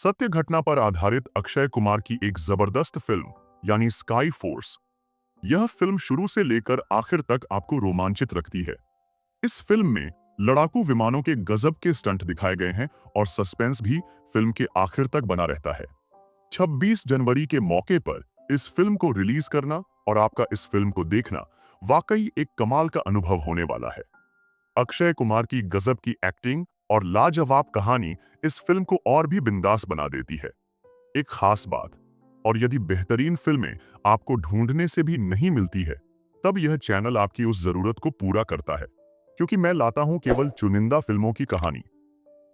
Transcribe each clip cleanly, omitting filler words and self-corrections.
सत्य घटना पर आधारित अक्षय कुमार की एक जबरदस्त फिल्म यानी स्काई फोर्स। यह फिल्म शुरू से लेकर आखिर तक आपको रोमांचित रखती है। इस फिल्म में लड़ाकू विमानों के गजब के स्टंट दिखाए गए हैं और सस्पेंस भी फिल्म के आखिर तक बना रहता है। 26 जनवरी के मौके पर इस फिल्म को रिलीज करना और आपका इस फिल्म को देखना वाकई एक कमाल का अनुभव होने वाला है। अक्षय कुमार की गजब की एक्टिंग और लाजवाब कहानी इस फिल्म को और भी बिंदास बना देती है। एक खास बात, और यदि बेहतरीन फिल्में आपको ढूंढने से भी नहीं मिलती है, तब यह चैनल आपकी उस जरूरत को पूरा करता है, क्योंकि मैं लाता हूं केवल चुनिंदा फिल्मों की कहानी।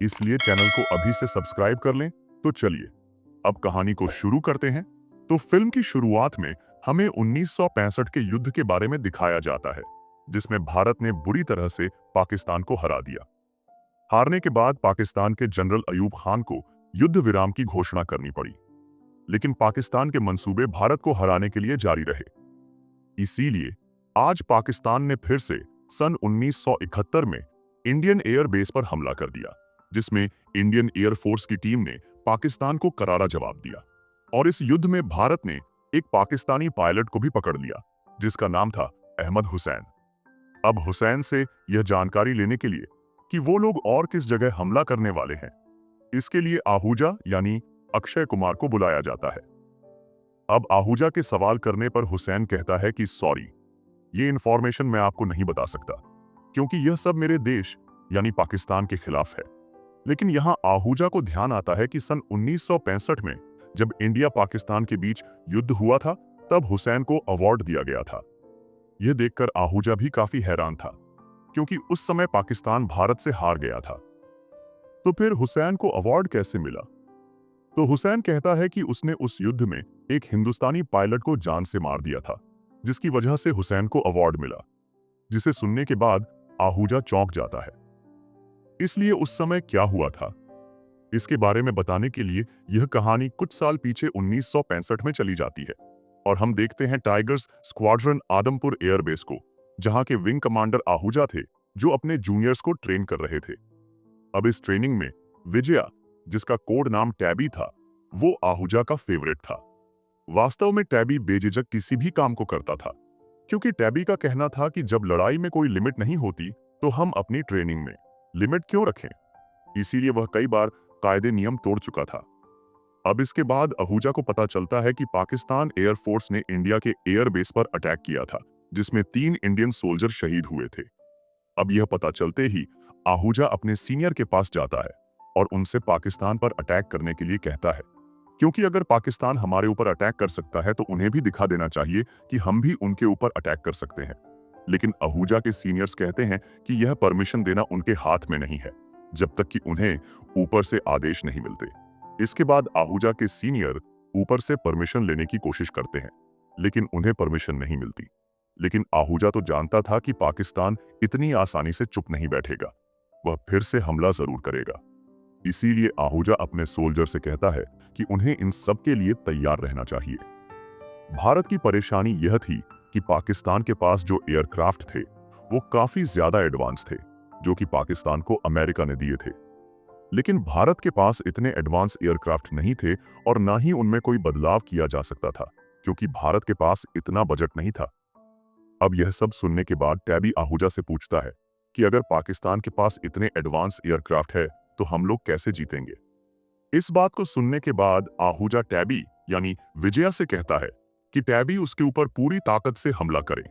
इसलिए चैनल को अभी से सब्सक्राइब कर लें। तो चलिए अब कहानी को शुरू करते हैं। तो फिल्म की शुरुआत में हमें 1965 के युद्ध के बारे में दिखाया जाता है, जिसमें भारत ने बुरी तरह से पाकिस्तान को हरा दिया। हारने के बाद पाकिस्तान के जनरल अयूब खान को युद्ध विराम की घोषणा करनी पड़ी, लेकिन पाकिस्तान के मंसूबे भारत को हराने के लिए जारी रहे। इसीलिए आज पाकिस्तान ने फिर से सन 1971 में इंडियन एयर बेस पर हमला कर दिया, जिसमें इंडियन एयर फोर्स की टीम ने पाकिस्तान को करारा जवाब दिया। और इस युद्ध में भारत ने एक पाकिस्तानी पायलट को भी पकड़ लिया, जिसका नाम था अहमद हुसैन। अब हुसैन से यह जानकारी लेने के लिए कि वो लोग और किस जगह हमला करने वाले हैं, इसके लिए आहूजा यानी अक्षय कुमार को बुलाया जाता है। अब आहूजा के सवाल करने पर हुसैन कहता है कि सॉरी, ये इंफॉर्मेशन मैं आपको नहीं बता सकता, क्योंकि यह सब मेरे देश यानी पाकिस्तान के खिलाफ है। लेकिन यहाँ आहूजा को ध्यान आता है कि सन 1965 में जब इंडिया पाकिस्तान के बीच युद्ध हुआ था, तब हुसैन को अवार्ड दिया गया था। यह देखकर आहूजा भी काफी हैरान था, क्योंकि उस समय पाकिस्तान भारत से हार गया था। तो फिर हुसैन को अवार्ड कैसे मिला? तो हुसैन कहता है कि उसने उस युद्ध में एक हिंदुस्तानी पायलट को जान से मार दिया था, जिसकी वजह से हुसैन को अवार्ड मिला। जिसे सुनने के बाद आहूजा चौंक जाता है। इसलिए उस समय क्या हुआ था, इसके बारे में बताने के लिए यह कहानी कुछ साल पीछे 1965 में चली जाती है और हम देखते हैं टाइगर्स स्क्वाड्रन आदमपुर एयरबेस को, जहां के विंग कमांडर आहूजा थे, जो अपने जूनियर्स को ट्रेन कर रहे थे। अब इस ट्रेनिंग में विजया, जिसका कोड नाम टैबी था, वो आहूजा का फेवरेट था। वास्तव में टैबी बेझिझक किसी भी काम को करता था, क्योंकि टैबी का कहना था कि जब लड़ाई में कोई लिमिट नहीं होती, तो हम अपनी ट्रेनिंग में लिमिट क्यों रखें। इसीलिए वह कई बार कायदे नियम तोड़ चुका था। अब इसके बाद आहूजा को पता चलता है कि पाकिस्तान एयरफोर्स ने इंडिया के एयरबेस पर अटैक किया था, जिसमें 3 इंडियन सोल्जर शहीद हुए थे। अब यह पता चलते ही आहूजा अपने सीनियर के पास जाता है और उनसे पाकिस्तान पर अटैक करने के लिए कहता है, क्योंकि अगर पाकिस्तान हमारे ऊपर अटैक कर सकता है तो उन्हें भी दिखा देना चाहिए कि हम भी उनके ऊपर अटैक कर सकते हैं। लेकिन आहूजा के सीनियर्स कहते हैं कि यह परमिशन देना उनके हाथ में नहीं है, जब तक कि उन्हें ऊपर से आदेश नहीं मिलते। इसके बाद आहूजा के सीनियर ऊपर से परमिशन लेने की कोशिश करते हैं, लेकिन उन्हें परमिशन नहीं मिलती। लेकिन आहूजा तो जानता था कि पाकिस्तान इतनी आसानी से चुप नहीं बैठेगा, वह फिर से हमला जरूर करेगा। इसीलिए आहूजा अपने सोल्जर से कहता है कि उन्हें इन सब के लिए तैयार रहना चाहिए। भारत की परेशानी यह थी कि पाकिस्तान के पास जो एयरक्राफ्ट थे, वो काफी ज्यादा एडवांस थे, जो कि पाकिस्तान को अमेरिका ने दिए थे। लेकिन भारत के पास इतने एडवांस एयरक्राफ्ट नहीं थे और ना ही उनमें कोई बदलाव किया जा सकता था, क्योंकि भारत के पास इतना बजट नहीं था। अब यह सब सुनने के बाद टैबी आहूजा से पूछता है कि अगर पाकिस्तान के पास इतने एडवांस एयरक्राफ्ट है, तो हम लोग कैसे जीतेंगे। इस बात को सुनने के बाद आहूजा टैबी यानी विजया से कहता है कि टैबी उसके ऊपर पूरी ताकत से हमला करे।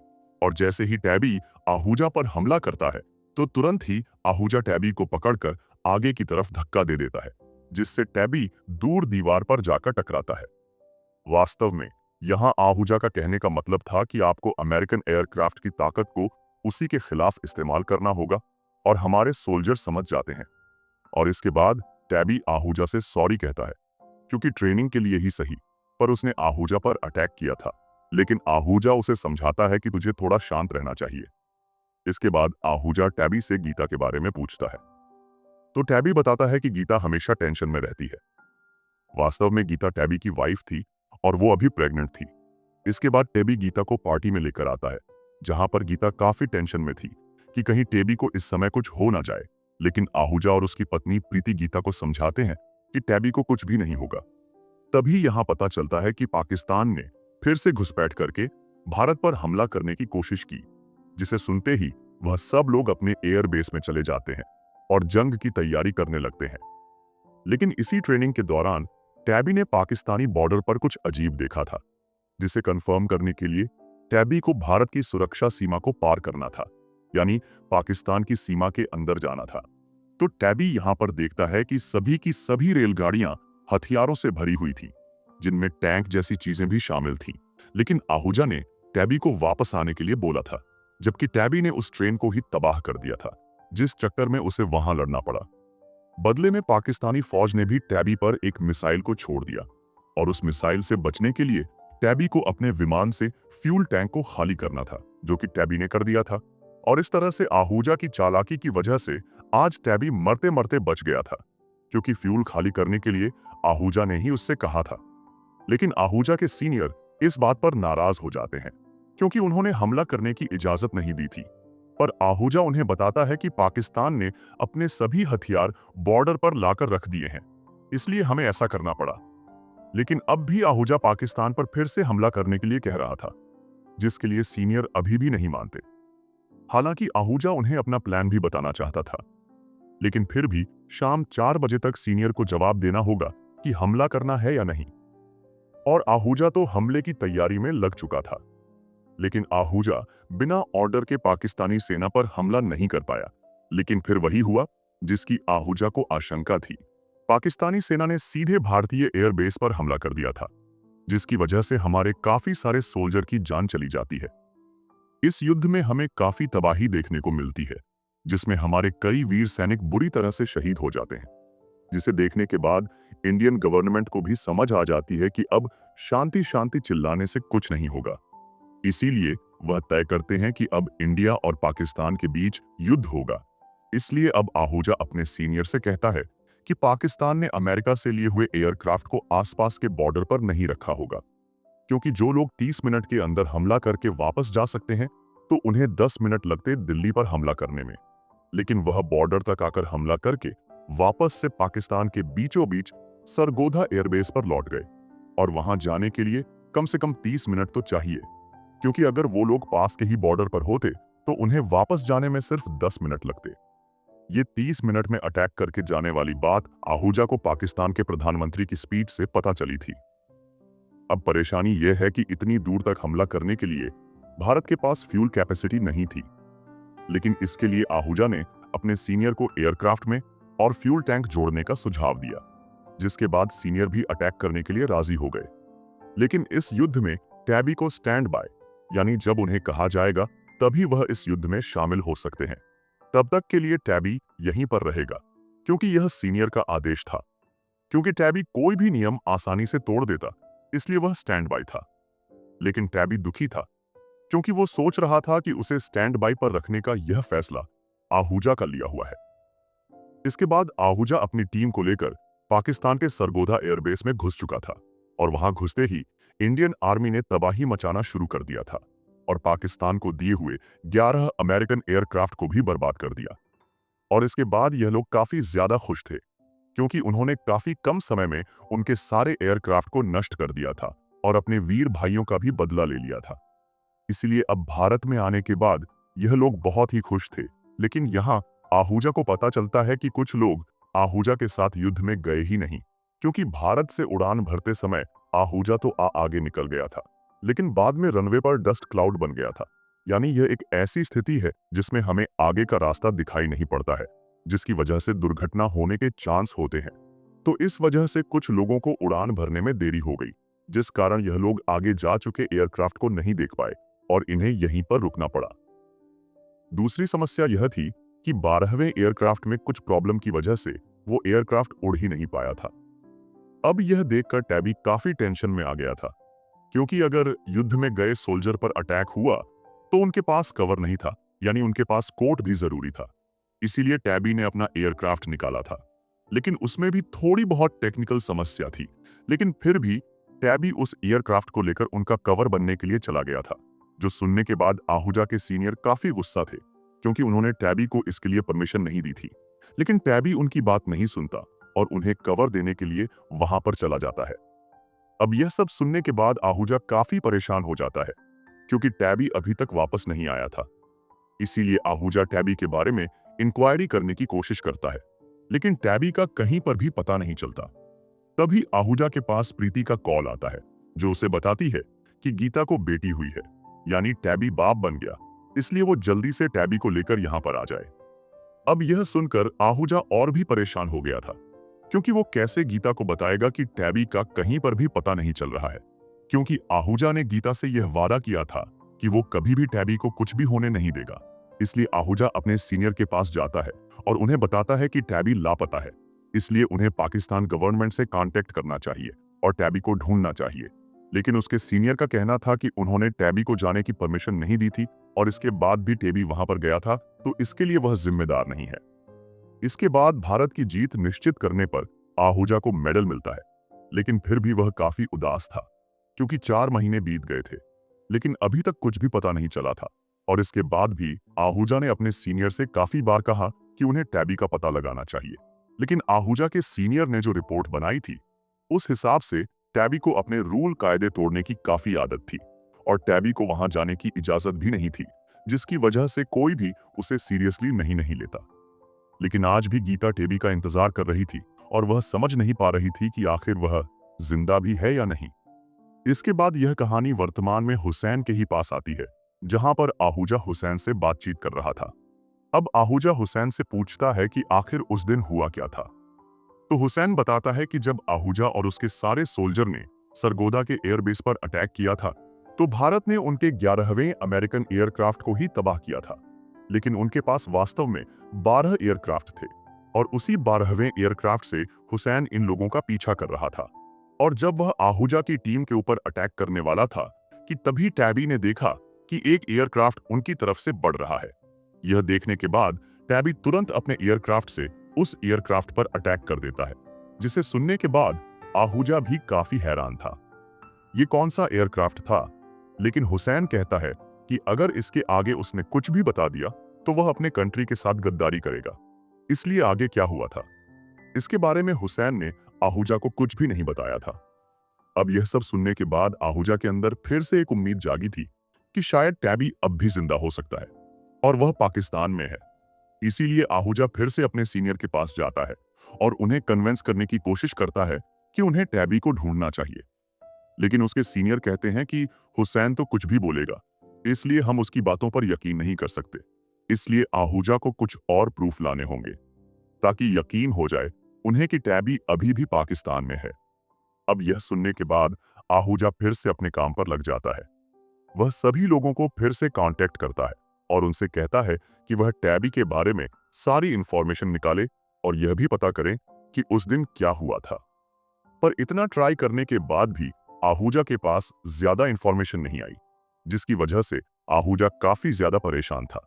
और जैसे ही टैबी आहूजा पर हमला करता है, तो तुरंत ही आहूजा टैबी को पकड़कर आगे की तरफ धक्का दे देता है, जिससे टैबी दूर दीवार पर जाकर टकराता है। वास्तव में यहाँ आहूजा का कहने का मतलब था कि आपको अमेरिकन एयरक्राफ्ट की ताकत को उसी के खिलाफ इस्तेमाल करना होगा, और हमारे सोल्जर समझ जाते हैं। और इसके बाद टैबी आहूजा से सॉरी कहता है, क्योंकि ट्रेनिंग के लिए ही सही, पर उसने आहूजा पर अटैक किया था। लेकिन आहूजा उसे समझाता है कि तुझे थोड़ा शांत रहना चाहिए। इसके बाद आहूजा टैबी से गीता के बारे में पूछता है, तो टैबी बताता है कि गीता हमेशा टेंशन में रहती है। वास्तव में गीता टैबी की वाइफ थी और वो अभी प्रेग्नेंट थी। इसके बाद टैबी गीता को पार्टी में लेकर आता है, जहां पर गीता काफी टेंशन में थी कि कहीं टैबी को इस समय कुछ हो ना जाए। लेकिन आहूजा और उसकी पत्नी प्रीति गीता को समझाते हैं कि टैबी को कुछ भी नहीं होगा। तभी यहां पता चलता है कि पाकिस्तान ने फिर से घुसपैठ करके भारत पर हमला करने की कोशिश की, जिसे सुनते ही वह सब लोग अपने एयर बेस में चले जाते हैं और जंग की तैयारी करने लगते हैं। लेकिन इसी ट्रेनिंग के दौरान टैबी ने पाकिस्तानी बॉर्डर पर कुछ अजीब देखा था, जिसे कंफर्म करने के लिए टैबी को भारत की सुरक्षा सीमा को पार करना था, यानी पाकिस्तान की सीमा के अंदर जाना था। तो टैबी यहां पर देखता है कि सभी की सभी रेलगाड़ियां हथियारों से भरी हुई थी, जिनमें टैंक जैसी चीजें भी शामिल थीं। लेकिन आहूजा ने टैबी को वापस आने के लिए बोला था, जबकि टैबी ने उस ट्रेन को ही तबाह कर दिया था, जिस चक्कर में उसे वहां लड़ना पड़ा। बदले में पाकिस्तानी फौज ने भी टैबी पर एक मिसाइल को छोड़ दिया और उस मिसाइल से बचने के लिए टैबी को अपने विमान से फ्यूल टैंक को खाली करना था, जो कि टैबी ने कर दिया था। और इस तरह से आहूजा की चालाकी की वजह से आज टैबी मरते मरते बच गया था, क्योंकि फ्यूल खाली करने के लिए आहूजा ने ही उससे कहा था। लेकिन आहूजा के सीनियर इस बात पर नाराज हो जाते हैं, क्योंकि उन्होंने हमला करने की इजाजत नहीं दी थी। पर आहूजा उन्हें बताता है कि पाकिस्तान ने अपने सभी हथियार बॉर्डर पर लाकर रख दिए हैं, इसलिए हमें ऐसा करना पड़ा। लेकिन अब भी आहूजा पाकिस्तान पर फिर से हमला करने के लिए कह रहा था, जिसके लिए सीनियर अभी भी नहीं मानते। हालांकि आहूजा उन्हें अपना प्लान भी बताना चाहता था, लेकिन फिर भी शाम 4 बजे तक सीनियर को जवाब देना होगा कि हमला करना है या नहीं। और आहूजा तो हमले की तैयारी में लग चुका था। लेकिन आहूजा बिना ऑर्डर के पाकिस्तानी सेना पर हमला नहीं कर पाया। लेकिन फिर वही हुआ जिसकी आहूजा को आशंका थी। पाकिस्तानी सेना ने सीधे भारतीय एयरबेस पर हमला कर दिया था, जिसकी वजह से हमारे काफी सारे सोल्जर की जान चली जाती है। इस युद्ध में हमें काफी तबाही देखने को मिलती है, जिसमें हमारे कई वीर सैनिक बुरी तरह से शहीद हो जाते हैं, जिसे देखने के बाद इंडियन गवर्नमेंट को भी समझ आ जाती है कि अब शांति शांति चिल्लाने से कुछ नहीं होगा। इसीलिए वह तय करते हैं कि अब इंडिया और पाकिस्तान के बीच युद्ध होगा। इसलिए अब आहूजा अपने सीनियर से कहता है कि पाकिस्तान ने अमेरिका से लिए हुए एयरक्राफ्ट को आसपास के बॉर्डर पर नहीं रखा होगा, क्योंकि जो लोग 30 मिनट के अंदर हमला करके वापस जा सकते हैं, तो उन्हें 10 मिनट लगते दिल्ली पर हमला करने में। लेकिन वह बॉर्डर तक आकर हमला करके वापस से पाकिस्तान के बीचों बीच सरगोधा एयरबेस पर लौट गए। और वहां जाने के लिए कम से कम 30 मिनट तो चाहिए, क्योंकि अगर वो लोग पास के ही बॉर्डर पर होते तो उन्हें वापस जाने में सिर्फ 10 मिनट लगते। ये 30 मिनट में अटैक करके जाने वाली बात आहूजा को पाकिस्तान के प्रधानमंत्री की स्पीच से पता चली थी। अब परेशानी यह है कि इतनी दूर तक हमला करने के लिए भारत के पास फ्यूल कैपेसिटी नहीं थी। लेकिन इसके लिए आहूजा ने अपने सीनियर को एयरक्राफ्ट में और फ्यूल टैंक जोड़ने का सुझाव दिया, जिसके बाद सीनियर भी अटैक करने के लिए राजी हो गए। लेकिन इस युद्ध में टैबी को स्टैंड बाय, यानी जब उन्हें कहा जाएगा तभी वह इस युद्ध में शामिल हो सकते हैं, तब तक के लिए टैबी यहीं पर रहेगा, क्योंकि यह सीनियर का आदेश था। क्योंकि टैबी कोई भी नियम आसानी से तोड़ देता, इसलिए वह स्टैंड बाय था। लेकिन टैबी दुखी था, क्योंकि वो सोच रहा था कि उसे स्टैंड बाय पर रखने का यह फैसला आहूजा का लिया हुआ है। इसके बाद आहूजा अपनी टीम को लेकर पाकिस्तान के सरगोधा एयरबेस में घुस चुका था, और वहां घुसते ही इंडियन आर्मी ने तबाही मचाना शुरू कर दिया था और पाकिस्तान को दिए हुए 11 अमेरिकन एयरक्राफ्ट को भी बर्बाद कर दिया। और इसके बाद यह लोग काफी ज्यादा खुश थे, क्योंकि उन्होंने काफी कम समय में उनके सारे एयरक्राफ्ट को नष्ट कर दिया था और अपने वीर भाइयों का भी बदला ले लिया था। इसलिए अब भारत में आने के बाद यह लोग बहुत ही खुश थे। लेकिन यहाँ आहूजा को पता चलता है कि कुछ लोग आहूजा के साथ युद्ध में गए ही नहीं, क्योंकि भारत से उड़ान भरते समय आहूजा तो आगे निकल गया था, लेकिन बाद में रनवे पर डस्ट क्लाउड बन गया था। यानी यह एक ऐसी स्थिति है जिसमें हमें आगे का रास्ता दिखाई नहीं पड़ता है, जिसकी वजह से दुर्घटना होने के चांस होते हैं। तो इस वजह से कुछ लोगों को उड़ान भरने में देरी हो गई, जिस कारण यह लोग आगे जा चुके एयरक्राफ्ट को नहीं देख पाए और इन्हें यहीं पर रुकना पड़ा। दूसरी समस्या यह थी कि 12वें एयरक्राफ्ट में कुछ प्रॉब्लम की वजह से वो एयरक्राफ्ट उड़ ही नहीं पाया था। अब यह देखकर टैबी काफी टेंशन में आ गया था, क्योंकि अगर युद्ध में गए सोल्जर पर अटैक हुआ तो उनके पास कवर नहीं था, यानी उनके पास कोट भी जरूरी था। इसीलिए टैबी ने अपना एयरक्राफ्ट निकाला था, लेकिन उसमें भी थोड़ी बहुत टेक्निकल समस्या थी। लेकिन फिर भी टैबी उस एयरक्राफ्ट को लेकर उनका कवर बनने के लिए चला गया था, जो सुनने के बाद आहूजा के सीनियर काफी गुस्सा थे, क्योंकि उन्होंने टैबी को इसके लिए परमिशन नहीं दी थी। लेकिन टैबी उनकी बात नहीं सुनता और उन्हें कवर देने के लिए वहां पर चला जाता है। अब यह सब सुनने के बाद आहूजा काफी परेशान हो जाता है, क्योंकि टैबी अभी तक वापस नहीं आया था। इसीलिए आहूजा टैबी के बारे में इंक्वायरी करने की कोशिश करता है, लेकिन टैबी का कहीं पर भी पता नहीं चलता। तभी आहूजा के पास प्रीति का कॉल आता है, जो उसे बताती है कि गीता को बेटी हुई है, यानी टैबी बाप बन गया, इसलिए वो जल्दी से टैबी को लेकर यहाँ पर आ जाए। अब यह सुनकर आहूजा और भी परेशान हो गया था, क्योंकि वो कैसे गीता को बताएगा कि टैबी का कहीं पर भी पता नहीं चल रहा है, क्योंकि आहूजा ने गीता से यह वादा किया था कि वो कभी भी टैबी को कुछ भी होने नहीं देगा। इसलिए आहूजा अपने सीनियर के पास जाता है और उन्हें बताता है कि टैबी लापता है, इसलिए उन्हें पाकिस्तान गवर्नमेंट से कांटेक्ट करना चाहिए और टैबी को ढूंढना चाहिए। लेकिन उसके सीनियर का कहना था कि उन्होंने टैबी को जाने की परमिशन नहीं दी थी और इसके बाद भी टैबी वहां पर गया था, तो इसके लिए वह जिम्मेदार नहीं है। इसके बाद भारत की जीत निश्चित करने पर आहूजा को मेडल मिलता है, लेकिन फिर भी वह काफी उदास था, क्योंकि 4 महीने बीत गए थे, लेकिन अभी तक कुछ भी पता नहीं चला था। और इसके बाद भी आहूजा ने अपने सीनियर से काफी बार कहा कि उन्हें टैबी का पता लगाना चाहिए, लेकिन आहूजा के सीनियर ने जो रिपोर्ट बनाई थी, उस हिसाब से टैबी को अपने रूल कायदे तोड़ने की काफी आदत थी और टैबी को वहां जाने की इजाजत भी नहीं थी, जिसकी वजह से कोई भी उसे सीरियसली नहीं लेता। लेकिन आज भी गीता टैबी का इंतजार कर रही थी और वह समझ नहीं पा रही थी कि आखिर वह जिंदा भी है या नहीं। इसके बाद यह कहानी वर्तमान में हुसैन के ही पास आती है, जहां पर आहूजा हुसैन से बातचीत कर रहा था। अब आहूजा हुसैन से पूछता है कि आखिर उस दिन हुआ क्या था। तो हुसैन बताता है कि जब आहूजा और उसके सारे सोल्जर ने सरगोदा के एयरबेस पर अटैक किया था, तो भारत ने उनके 11वें अमेरिकन एयरक्राफ्ट को ही तबाह किया था, लेकिन उनके पास वास्तव में 12 एयरक्राफ्ट थे और उसी 12वें एयरक्राफ्ट से हुसैन इन लोगों का पीछा कर रहा था। और जब वह आहूजा की टीम के ऊपर अटैक करने वाला था कि तभी टैबी ने देखा कि एक एयरक्राफ्ट उनकी तरफ से बढ़ रहा है। यह देखने के बाद टैबी तुरंत अपने एयरक्राफ्ट से उस एयरक्राफ्ट पर अटैक कर देता है, जिसे सुनने के बाद आहूजा भी काफी हैरान था। ये कौन सा एयरक्राफ्ट था? लेकिन हुसैन कहता है कि अगर इसके आगे उसने कुछ भी बता दिया तो वह अपने कंट्री के साथ गद्दारी करेगा। इसलिए आगे क्या हुआ था, इसके बारे में हुसैन ने आहूजा को कुछ भी नहीं बताया था। अब यह सब सुनने के बाद आहूजा के अंदर फिर से एक उम्मीद जागी थी कि शायद टैबी अब भी जिंदा हो सकता है और वह पाकिस्तान में है। इसीलिए आहूजा फिर से अपने सीनियर के पास जाता है और उन्हें कन्विंस करने की कोशिश करता है कि उन्हें टैबी को ढूंढना चाहिए। लेकिन उसके सीनियर कहते हैं कि हुसैन तो कुछ भी बोलेगा, इसलिए हम उसकी बातों पर यकीन नहीं कर सकते। इसलिए आहूजा को कुछ और प्रूफ लाने होंगे ताकि यकीन हो जाए उन्हें कि टैबी अभी भी पाकिस्तान में है। अब यह सुनने के बाद आहूजा फिर से अपने काम पर लग जाता है। वह सभी लोगों को फिर से कांटेक्ट करता है और उनसे कहता है कि वह टैबी के बारे में सारी इंफॉर्मेशन निकाले और यह भी पता करें कि उस दिन क्या हुआ था। पर इतना ट्राई करने के बाद भी आहूजा के पास ज्यादा इंफॉर्मेशन नहीं आई, जिसकी वजह से आहूजा काफी ज्यादा परेशान था।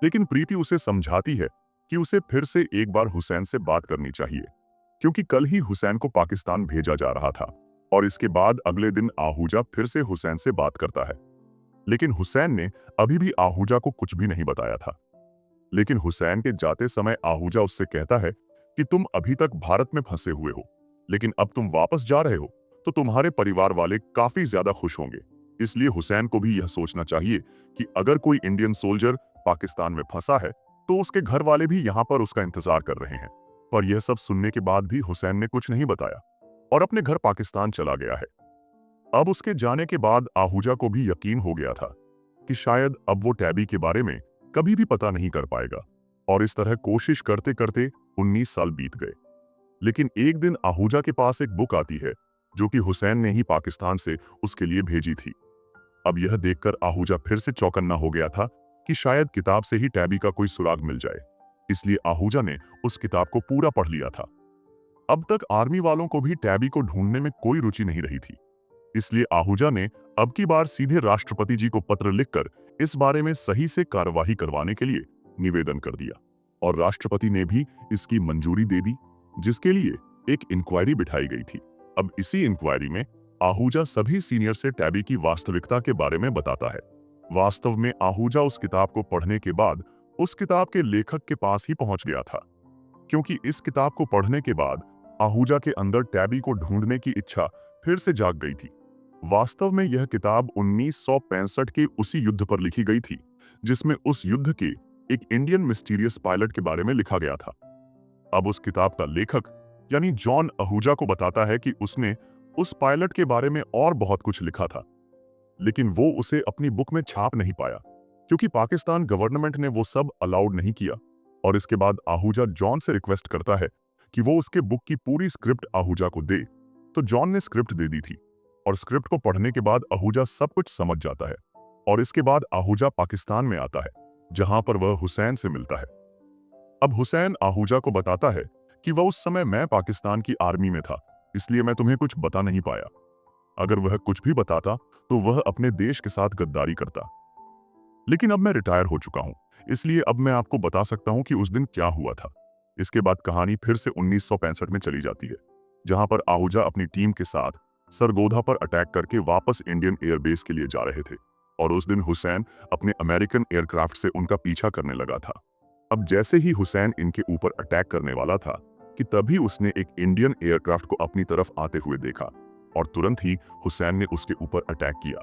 लेकिन प्रीति उसे समझाती है कि उसे फिर से एक बार हुसैन से बात करनी चाहिए, क्योंकि कल ही हुसैन को पाकिस्तान भेजा जा रहा था। और इसके बाद अगले दिन आहूजा फिर से हुसैन से बात करता है, लेकिन हुसैन ने अभी भी आहूजा को कुछ भी नहीं बताया था। लेकिन हुसैन के जाते समय आहूजा उससे कहता है कि तुम अभी तक भारत में फंसे हुए हो, लेकिन अब तुम वापस जा रहे हो तो तुम्हारे परिवार वाले काफी ज्यादा खुश होंगे। इसलिए हुसैन को भी यह सोचना चाहिए कि अगर कोई इंडियन सोल्जर पाकिस्तान में फंसा है तो उसके घर वाले भी यहाँ पर उसका इंतजार कर रहे हैं। पर यह सब सुनने के बाद भी हुसैन ने कुछ नहीं बताया और अपने घर पाकिस्तान चला गया है। अब उसके जाने के बाद आहूजा को भी यकीन हो गया था कि शायद अब वो टैबी के बारे में कभी भी पता नहीं कर पाएगा। और इस तरह कोशिश करते करते 19 साल बीत गए। लेकिन एक दिन आहूजा के पास एक बुक आती है जो कि हुसैन ने ही पाकिस्तान से उसके लिए भेजी थी। अब यह देखकर आहूजा फिर से चौकन्ना हो गया था कि शायद किताब से ही टैबी का कोई सुराग मिल जाए। इसलिए आहूजा ने उस किताब को पूरा पढ़ लिया था। अब तक आर्मी वालों को भी टैबी को ढूंढने में कोई रुचि नहीं रही थी। इसलिए आहूजा ने अब की बार सीधे राष्ट्रपति जी को पत्र लिखकर इस बारे में सही से कार्यवाही करवाने के लिए निवेदन कर दिया और राष्ट्रपति ने भी इसकी मंजूरी दे दी, जिसके लिए एक इंक्वायरी बिठाई गई थी। अब इसी इंक्वायरी में आहूजा सभी सीनियर से टैबी की वास्तविकता के बारे में बताता है। वास्तव में आहूजा उस किताब को पढ़ने के बाद उस किताब के लेखक के पास ही पहुंच गया था। क्योंकि इस किताब को पढ़ने के बाद आहूजा के अंदर टैबी को ढूंढने की इच्छा फिर से जाग गई थी। वास्तव में यह किताब 1965 के उसी युद्ध पर लिखी गई थी जिसमें उस युद्ध के एक इंडियन मिस्टीरियस पायलट के बारे में लिखा गया था। अब उस किताब का लेखक यानी जॉन आहूजा को बताता है कि उसने उस पायलट के बारे में और बहुत कुछ लिखा था, लेकिन वो उसे अपनी बुक में छाप नहीं पाया क्योंकि पाकिस्तान गवर्नमेंट ने वो सब अलाउड नहीं किया। और इसके बाद आहूजा जॉन से रिक्वेस्ट करता है कि वो उसके बुक की पूरी स्क्रिप्ट आहूजा को दे। तो जॉन ने स्क्रिप्ट दे दी थी और स्क्रिप्ट को पढ़ने के बाद आहूजा सब कुछ समझ जाता है। और इसके बाद आहूजा पाकिस्तान में आता है जहां पर वह हुसैन से मिलता है। अब हुसैन आहूजा को बताता है कि वह उस समय मैं पाकिस्तान की आर्मी में था, इसलिए मैं तुम्हें कुछ बता नहीं पाया। अगर वह कुछ भी बताता तो वह अपने देश के साथ गद्दारी करता। लेकिन अब मैं रिटायर हो चुका हूं, इसलिए अब मैं आपको बता सकता हूं कि उस दिन क्या हुआ था। इसके बाद कहानी फिर से 1965 में चली जाती है जहां पर आहूजा अपनी टीम के साथ सरगोधा पर अटैक करके वापस इंडियन एयरबेस के लिए जा रहे थे। और उस दिन हुसैन अपने अमेरिकन एयरक्राफ्ट से उनका पीछा करने लगा था। अब जैसे ही हुसैन इनके ऊपर अटैक करने वाला था कि तभी उसने एक इंडियन एयरक्राफ्ट को अपनी तरफ आते हुए देखा और तुरंत ही हुसैन ने उसके ऊपर अटैक किया।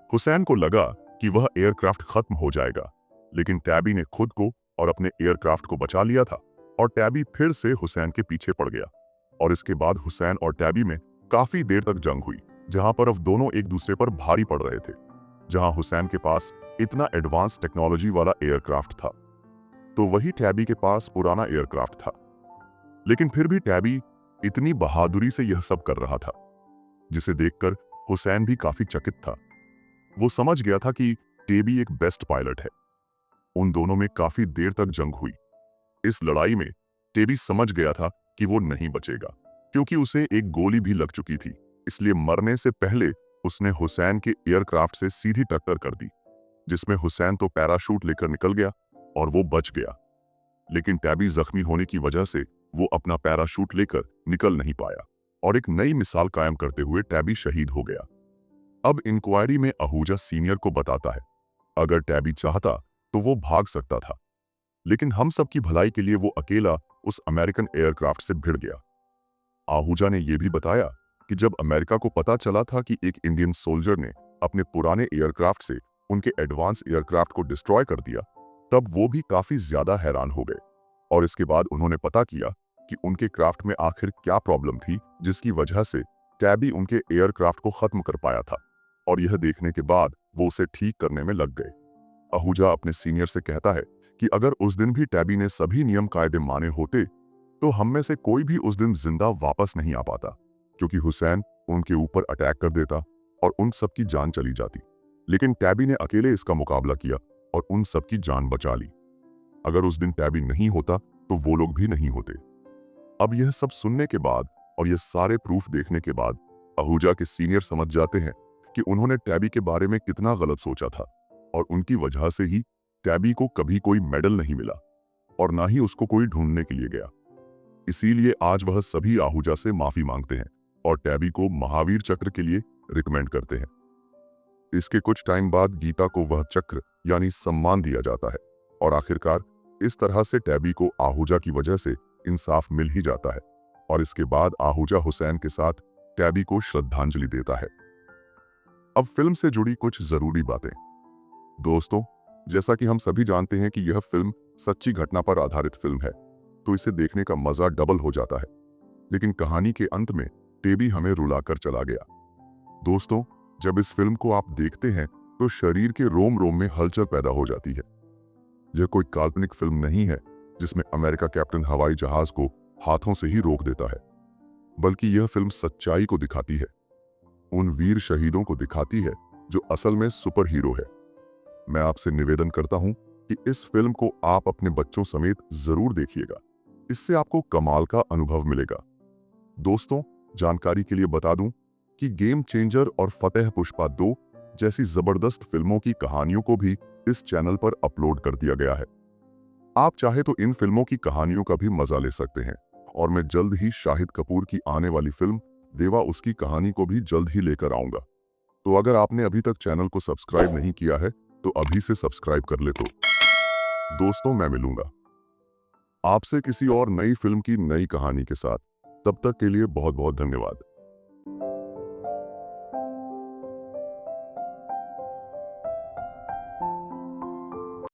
हुसैन को लगा कि वह एयरक्राफ्ट खत्म हो जाएगा, लेकिन टैबी ने खुद को और अपने एयरक्राफ्ट को बचा लिया था और टैबी फिर से हुसैन के पीछे पड़ गया। और इसके बाद हुसैन और टैबी में काफी देर तक जंग हुई जहां पर अब दोनों एक दूसरे पर भारी पड़ रहे थे। जहां हुसैन के पास इतना एडवांस टेक्नोलॉजी वाला एयरक्राफ्ट था तो वही टैबी के पास पुराना एयरक्राफ्ट था। लेकिन फिर भी टैबी इतनी बहादुरी से यह सब कर रहा था जिसे देखकर हुसैन भी काफी चकित था। वो समझ गया था कि टैबी एक बेस्ट पायलट है। उन दोनों में काफी देर तक जंग हुई। इस लड़ाई में टैबी समझ गया था कि वो नहीं बचेगा क्योंकि उसे एक गोली भी लग चुकी थी, इसलिए मरने से पहले उसने हुसैन के एयरक्राफ्ट से सीधी टक्कर कर दी, जिसमें हुसैन तो पैराशूट लेकर निकल गया और वो बच गया। लेकिन टैबी जख्मी होने की वजह से वो अपना पैराशूट लेकर निकल नहीं पाया और एक नई मिसाल कायम करते हुए टैबी शहीद हो गया। अब इंक्वायरी में आहूजा सीनियर को बताता है अगर टैबी चाहता तो वो भाग सकता था, लेकिन हम सबकी भलाई के लिए वो अकेला उस अमेरिकन एयरक्राफ्ट से भिड़ गया। आहूजा ने यह भी बताया कि जब अमेरिका को पता चला था कि एक इंडियन सोल्जर ने अपने पुराने एयरक्राफ्ट से उनके एडवांस एयरक्राफ्ट को डिस्ट्रॉय कर दिया, तब वो भी काफी ज्यादा हैरान हो गए। और इसके बाद उन्होंने पता किया कि उनके क्राफ्ट में आखिर क्या प्रॉब्लम थी जिसकी वजह से टैबी उनके एयरक्राफ्ट को खत्म कर पाया था। और यह देखने के बाद वो उसे ठीक करने में लग गए। आहूजा अपने सीनियर से कहता है कि अगर उस दिन भी टैबी ने सभी नियम कायदे माने होते तो हम में से कोई भी उस दिन जिंदा वापस नहीं आ पाता, क्योंकि हुसैन उनके ऊपर अटैक कर देता और उन सब की जान चली जाती। लेकिन टैबी ने अकेले इसका मुकाबला किया और उन सब की जान बचा ली। अगर उस दिन टैबी नहीं होता तो वो लोग भी नहीं होते। अब यह सब सुनने के बाद और यह सारे प्रूफ देखने के बाद आहूजा के सीनियर समझ जाते हैं कि उन्होंने टैबी के बारे में कितना गलत सोचा था और उनकी वजह से ही टैबी को कभी कोई मेडल नहीं मिला और ना ही उसको कोई ढूंढने के लिए गया। इसीलिए आज वह सभी आहूजा से माफी मांगते हैं और टैबी को महावीर चक्र के लिए रिकमेंड करते हैं। इसके कुछ टाइम बाद गीता को वह चक्र यानी सम्मान दिया जाता है और आखिरकार इस तरह से टैबी को आहूजा की वजह से इंसाफ मिल ही जाता है। और इसके बाद आहूजा हुसैन के साथ टैबी को श्रद्धांजलि देता है। अब फिल्म से जुड़ी कुछ जरूरी बातें। दोस्तों, जैसा कि हम सभी जानते हैं कि यह फिल्म सच्ची घटना पर आधारित फिल्म है, तो इसे देखने का मजा डबल हो जाता है। लेकिन कहानी के अंत में टैबी हमें रुलाकर चला गया। दोस्तों, जब इस फिल्म को आप देखते हैं तो शरीर के रोम रोम में हलचल पैदा हो जाती है। यह कोई काल्पनिक फिल्म नहीं है जिसमें अमेरिका कैप्टन हवाई जहाज को हाथों से ही रोक देता है, बल्कि यह फिल्म सच्चाई को दिखाती है, उन वीर शहीदों को दिखाती है जो असल में सुपर हीरो है। मैं आपसे निवेदन करता हूं कि इस फिल्म को आप अपने बच्चों समेत जरूर देखिएगा। इससे आपको कमाल का अनुभव मिलेगा। दोस्तों, जानकारी के लिए बता दूं कि गेम चेंजर और फतेह पुष्पा 2 जैसी जबरदस्त फिल्मों की कहानियों को भी इस चैनल पर अपलोड कर दिया गया है। आप चाहे तो इन फिल्मों की कहानियों का भी मजा ले सकते हैं और मैं जल्द ही शाहिद कपूर की आने वाली फिल्म देवा उसकी कहानी को भी जल्द ही लेकर आऊंगा। तो अगर आपने अभी तक चैनल को सब्सक्राइब नहीं किया है तो अभी से सब्सक्राइब कर ले। तो दोस्तों, मैं मिलूंगा। आपसे किसी और नई फिल्म की नई कहानी के साथ। तब तक के लिए बहुत बहुत धन्यवाद।